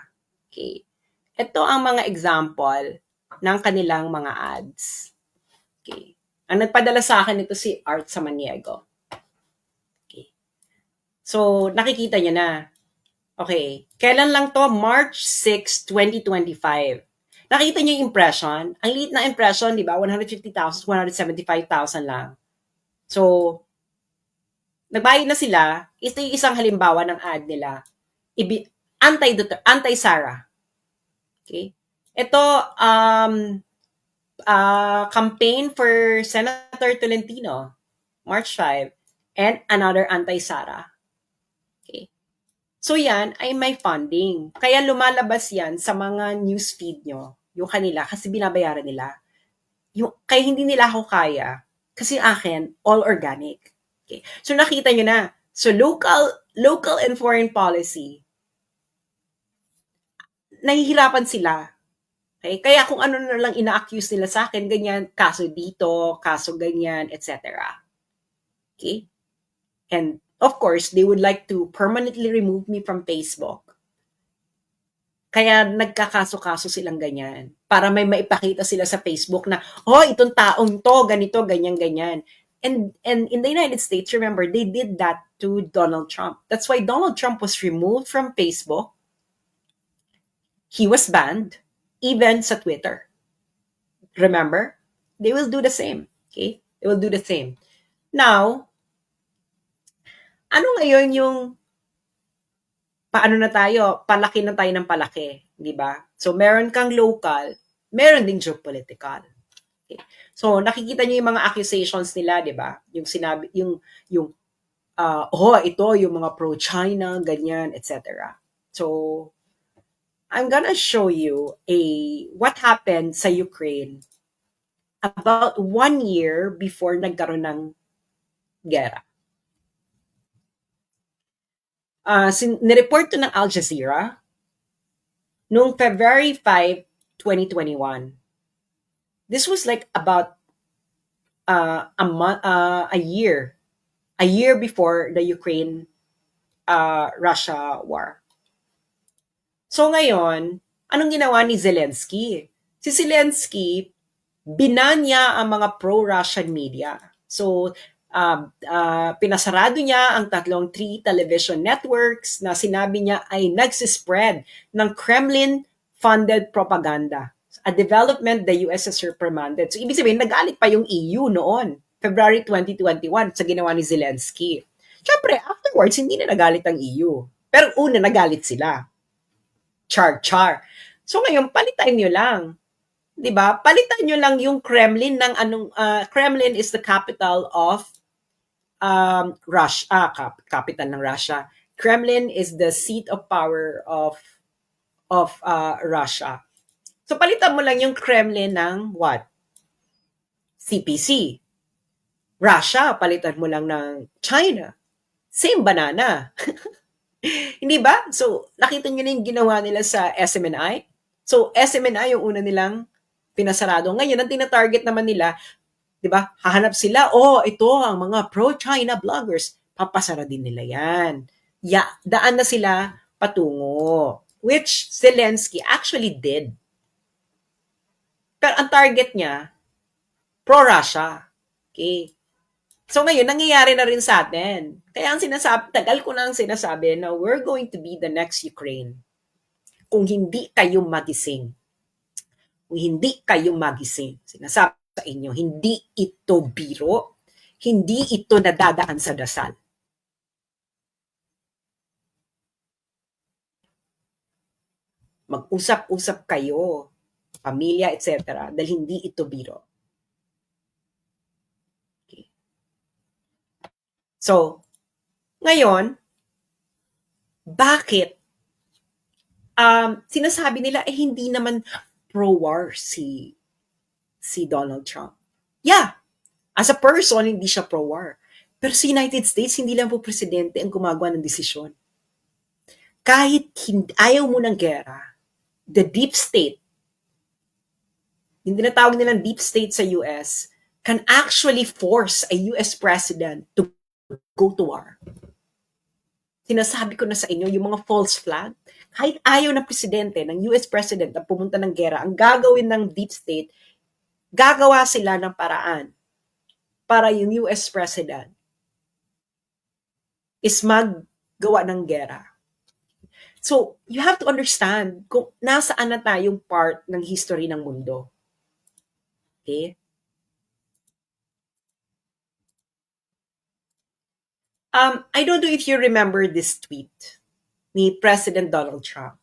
Okay. Ito ang mga example ng kanilang mga ads. Okay. Ang nagpadala sa akin ito si Art Samaniego. Okay. So, nakikita niyo na. Okay. Kailan lang to? March 6, 2025. Nakita niyo yung impression? Ang liit na impression, di ba? 150,000, 175,000 lang. So, nagbayad na sila. Ito yung isang halimbawa ng ad nila. Anti-Sara. Okay? Ito, campaign for Senator Tolentino, March 5, and another anti-Sara. Okay. So yan ay may funding. Kaya lumalabas yan sa mga newsfeed nyo, yung kanila, kasi binabayaran nila. Kaya hindi nila ako kaya, kasi akin, all organic. Okay. So nakita nyo na, so local and foreign policy, nahihirapan sila. Okay? Kaya kung ano na lang ina-accuse nila sa akin, ganyan, kaso dito, kaso ganyan, etc. Okay? And of course, they would like to permanently remove me from Facebook. Kaya nagkakaso-kaso silang ganyan. Para may maipakita sila sa Facebook na, oh, itong taong to, ganito, ganyan. And in the United States, remember, they did that to Donald Trump. That's why Donald Trump was removed from Facebook. He was banned, even sa Twitter. Remember? They will do the same. Okay? They will do the same. Now, ano ngayon yung paano na tayo? Palaki na tayo ng palaki. Di ba? So, meron kang local, meron ding geopolitical. Okay. So, nakikita niyo yung mga accusations nila, di ba? Yung sinabi, ito, yung mga pro-China, ganyan, etc. So, I'm gonna show you what happened sa Ukraine about 1 year before nagkaroon ng gera. Nireport to ng Al Jazeera noong February 5, 2021. This was like about a year before the Ukraine-Russia war. So ngayon, anong ginawa ni Zelensky? Si Zelensky, binan niya ang mga pro-Russian media. So, pinasarado niya ang 3 television networks na sinabi niya ay nagsispread ng Kremlin-funded propaganda. A development the US has reprimanded. So, ibig sabihin, nagalit pa yung EU noon, February 2021, sa ginawa ni Zelensky. Siyempre, afterwards, hindi na nagalit ang EU. Pero una, nagalit sila. Char. So ngayon, palitan nyo lang. 'Di ba? Palitan nyo lang yung Kremlin ng Kremlin is the capital of Russia, capital ng Russia. Kremlin is the seat of power of Russia. So palitan mo lang yung Kremlin ng what? CPC. Russia, palitan mo lang ng China. Same banana. Hindi ba? So, nakita nyo na yung ginawa nila sa SMNI? So, SMNI yung una nilang pinasarado. Ngayon, ang tina-target naman nila, di ba? Hahanap sila, ito ang mga pro-China bloggers. Papasara din nila yan. Daan na sila patungo. Which Zelensky actually did. Pero ang target niya, pro-Russia. Okay? So ngayon, nangyayari na rin sa atin. Kaya ang sinasabi, tagal ko na ang sinasabi na we're going to be the next Ukraine. Kung hindi kayo magising. Kung hindi kayo magising. Sinasabi sa inyo, hindi ito biro. Hindi ito nadadaan sa dasal. Mag-usap-usap kayo, pamilya, etc. Dahil hindi ito biro. Okay. So, ngayon, bakit sinasabi nila hindi naman pro-war si Donald Trump? Yeah, as a person, hindi siya pro-war. Pero sa United States, hindi lang po presidente ang gumagawa ng desisyon. Kahit ayaw mo ng gera, the deep state, yung tinatawag nilang deep state sa US, can actually force a US president to go to war. Sinasabi ko na sa inyo, yung mga false flag, kahit ayaw na presidente, ng US president na pumunta ng gera, ang gagawin ng deep state, gagawa sila ng paraan para yung US president is maggawa ng gera. So, you have to understand kung nasaan na tayong part ng history ng mundo. Okay? I don't know if you remember this tweet ni President Donald Trump.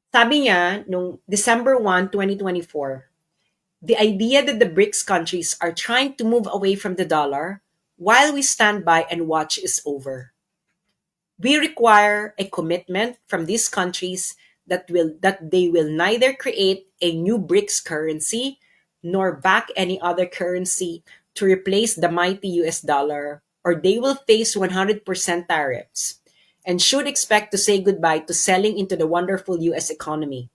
Sabi niya, nung December 1, 2024, the idea that the BRICS countries are trying to move away from the dollar while we stand by and watch is over. We require a commitment from these countries that they will neither create a new BRICS currency nor back any other currency to replace the mighty US dollar, or they will face 100% tariffs and should expect to say goodbye to selling into the wonderful US economy.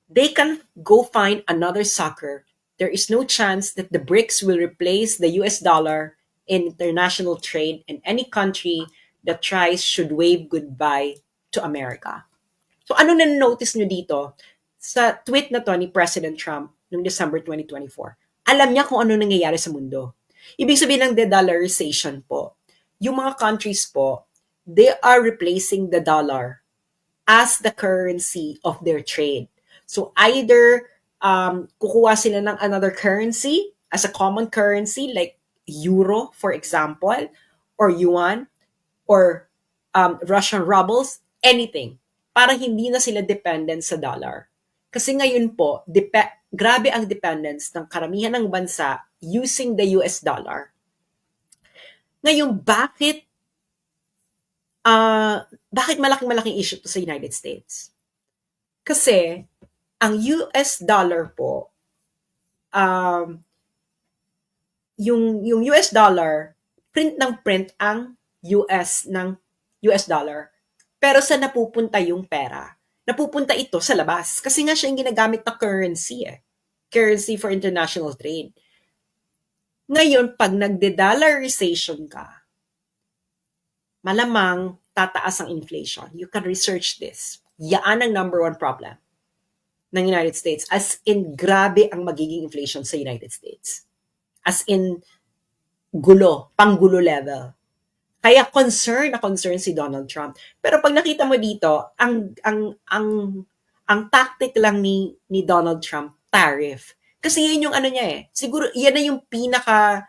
They can go find another sucker. There is no chance that the BRICS will replace the US dollar in international trade, and any country that tries should wave goodbye to America. So ano na-notice nyo dito sa tweet na to ni President Trump noong December 2024? Alam niya kung ano nangyayari sa mundo. Ibig sabihin ng de-dollarization po, yung mga countries po, they are replacing the dollar as the currency of their trade. So either kukuha sila ng another currency as a common currency like euro, for example, or yuan, or Russian rubles, anything. Para hindi na sila dependent sa dollar. Kasi ngayon po, grabe ang dependence ng karamihan ng bansa using the US dollar. Ngayon, bakit malaking issue to sa United States? Kasi, ang US dollar po, yung US dollar, print ang US dollar. Pero sa napupunta yung pera? Napupunta ito sa labas. Kasi nga siya yung ginagamit na currency Currency for international trade. Ngayon, pag nagde-dollarization ka, malamang tataas ang inflation. You can research this. Yan ang number one problem ng United States. As in, grabe ang magiging inflation sa United States. As in, panggulo level. Kaya concern si Donald Trump. Pero pag nakita mo dito, ang tactic lang ni Donald Trump, tariff. Kasi yun yung ano niya Siguro yan na yung pinaka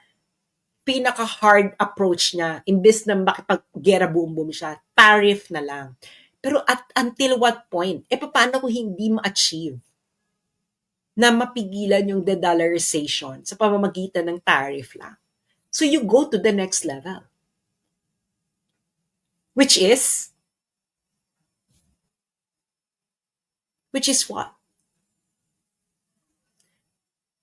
hard approach niya. Imbes na makipag-gera boom siya, tariff na lang. Pero until what point? Paano kung hindi ma-achieve na mapigilan yung de-dollarization sa pamamagitan ng tariff lang? So you go to the next level. Which is what?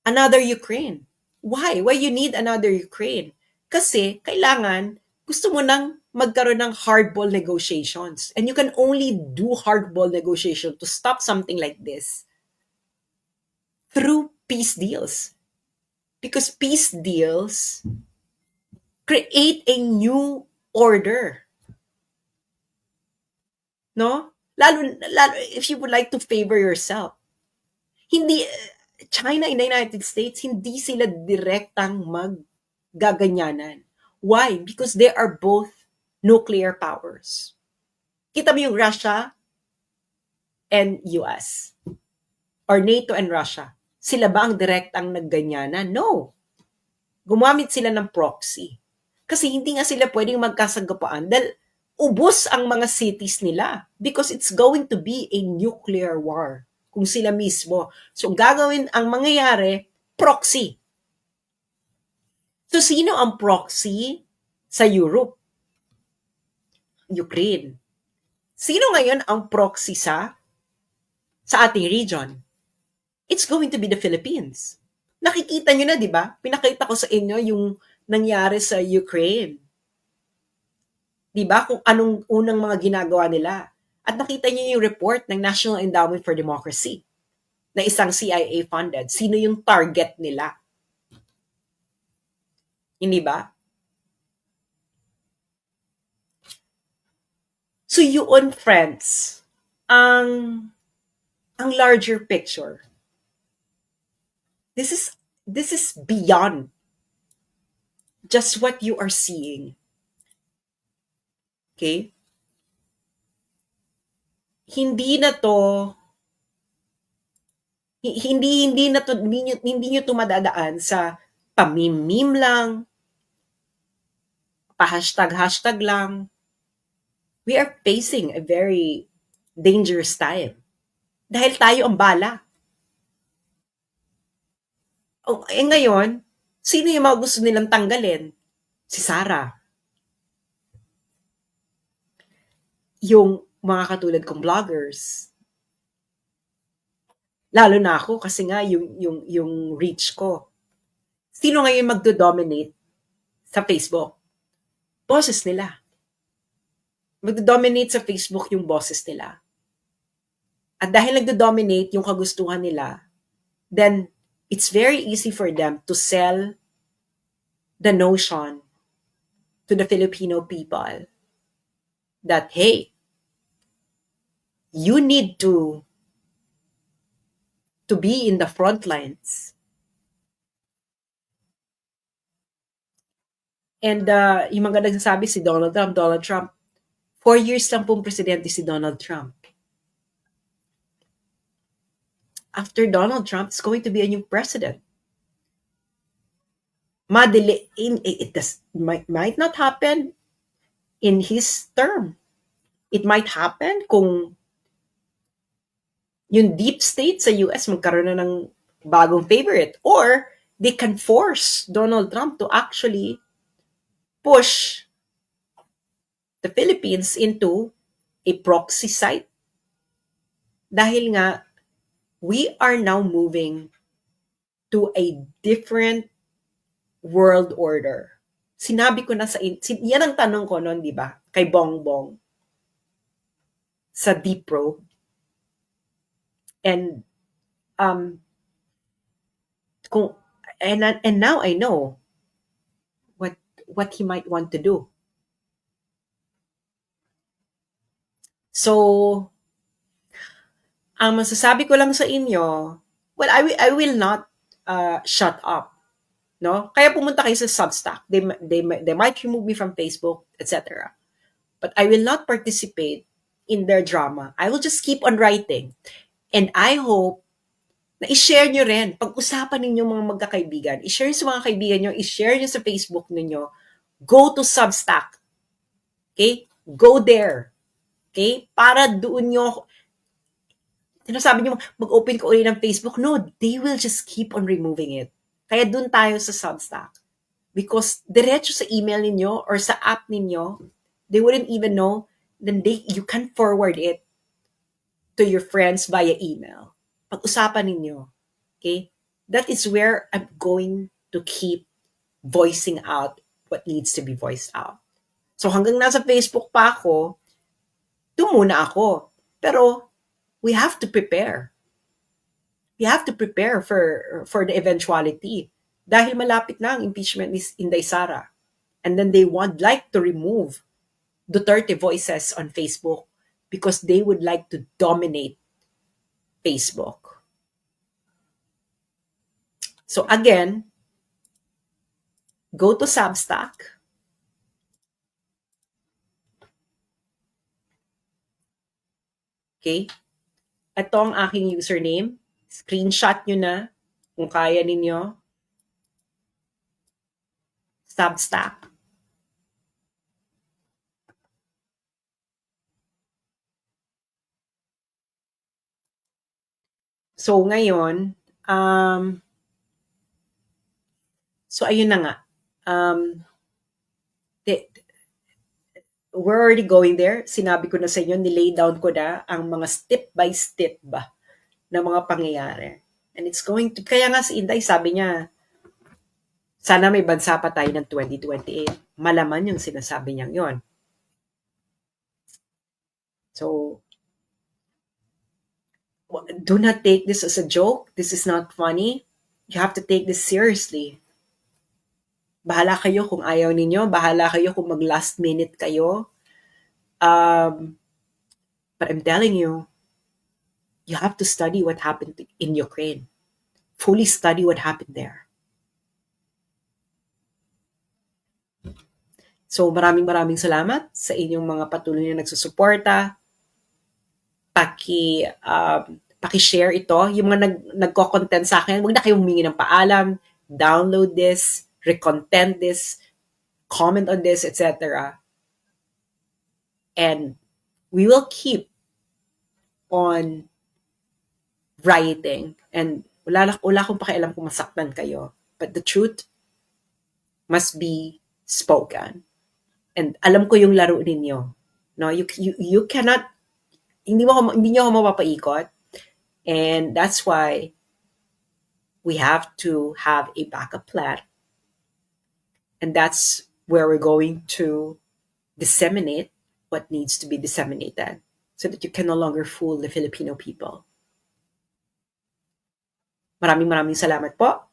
Another Ukraine. Why? Why you need another Ukraine? Kasi kailangan, gusto mo nang magkaroon ng hardball negotiations. And you can only do hardball negotiation to stop something like this through peace deals. Because peace deals create a new order. No? Lalo if you would like to favor yourself. Hindi, China and the United States, hindi sila direktang maggaganyanan. Why? Because they are both nuclear powers. Kita mo yung Russia and US. Or NATO and Russia. Sila ba ang direktang nagganyanan? No. Gumamit sila ng proxy. Kasi hindi nga sila pwedeng magkasagapaan dahil ubos ang mga cities nila because it's going to be a nuclear war kung sila mismo. So, ang mangyayari, proxy. So, sino ang proxy sa Europe? Ukraine. Sino ngayon ang proxy sa ating region? It's going to be the Philippines. Nakikita nyo na, di ba? Pinakita ko sa inyo yung nangyari sa Ukraine. Di ba? Kung anong unang mga ginagawa nila. At nakita niyo yung report ng National Endowment for Democracy na isang CIA funded. Sino yung target nila? Hindi ba? So yun, friends, ang larger picture. This is beyond just what you are seeing. Okay? Hindi nyo to madadaan sa pamimim lang, pa-hashtag lang. We are facing a very dangerous time. Dahil tayo ang bala. Ngayon, sino yung mga gusto nilang tanggalin? Si Sara. Yung mga katulad kong vloggers. Lalo na ako kasi nga yung reach ko. Sino ngayon magdo-dominate sa Facebook? Boses nila. Magdo-dominate sa Facebook yung boses nila. At dahil nagdo-dominate yung kagustuhan nila, then it's very easy for them to sell the notion to the Filipino people that, hey, you need to be in the front lines. And yung mga nagsasabi si Donald Trump, 4 years lang pong presidente si Donald Trump. After Donald Trump, it's going to be a new president. Might not happen in his term. It might happen kung yung deep state sa US magkaroon na ng bagong favorite, or they can force Donald Trump to actually push the Philippines into a proxy site. Dahil nga, we are now moving to a different world order. Sinabi ko na yan ang tanong ko noon, di ba? Kay Bongbong sa Deep Probe. And and now I know what he might want to do. So, ang masasabi ko lang sa inyo, well, I will not shut up. No? Kaya pumunta kayo sa Substack. They might remove me from Facebook, etc. But I will not participate in their drama. I will just keep on writing. And I hope na i-share nyo rin. Pag-usapan ninyo mga magkakaibigan. I-share sa mga kaibigan nyo. I-share nyo sa Facebook ninyo. Go to Substack. Okay? Go there. Okay? Para doon nyo, sinasabi nyo, mag-open ko ulit ng Facebook. No, they will just keep on removing it. Kaya doon tayo sa Substack. Because diretso sa email ninyo or sa app ninyo, they wouldn't even know, then you can forward it to your friends via email. Pag-usapan ninyo. Okay? That is where I'm going to keep voicing out what needs to be voiced out. So hanggang nasa Facebook pa ako, doon muna ako. Pero we have to prepare. We have to prepare for the eventuality. Dahil malapit na ang impeachment ni Inday Sara. And then they would like to remove Duterte voices on Facebook because they would like to dominate Facebook. So again, go to Substack. Okay? Ito ang aking username. Screenshot nyo na kung kaya ninyo. Substack. So ngayon, so ayun na nga. We're already going there. Sinabi ko na sa inyo, nilay down ko na ang mga step by step ba na mga pangyayari. And it's going to, kaya nga si Inday, sabi niya, sana may bansa pa tayo ng 2028. Malaman yung sinasabi niyang yon. So, do not take this as a joke. This is not funny. You have to take this seriously. Bahala kayo kung ayaw ninyo. Bahala kayo kung mag-last minute kayo. But I'm telling you, you have to study what happened in Ukraine. Fully study what happened there. So maraming salamat sa inyong mga patuloy na nagsusuporta. Paki-share ito. Yung mga nagko-content sa akin, huwag na kayong humingi ng paalam. Download this, recontent this, comment on this, etc. And we will keep on writing. And wala akong pakialam kung masaktan kayo. But the truth must be spoken. And alam ko yung laro ninyo. No, you cannot, hindi niyo ako mapapaikot. And that's why we have to have a backup plan. And that's where we're going to disseminate what needs to be disseminated so that you can no longer fool the Filipino people. Maraming salamat po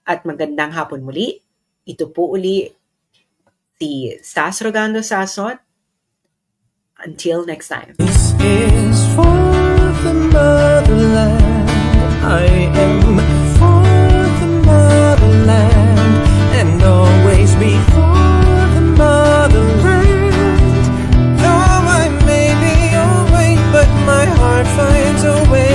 at magandang hapon muli. Ito po uli si Stas Rogando Sasot. Until next time. This is for the motherland. I am for the motherland and always be for the motherland. Though I may be away, but my heart finds a way.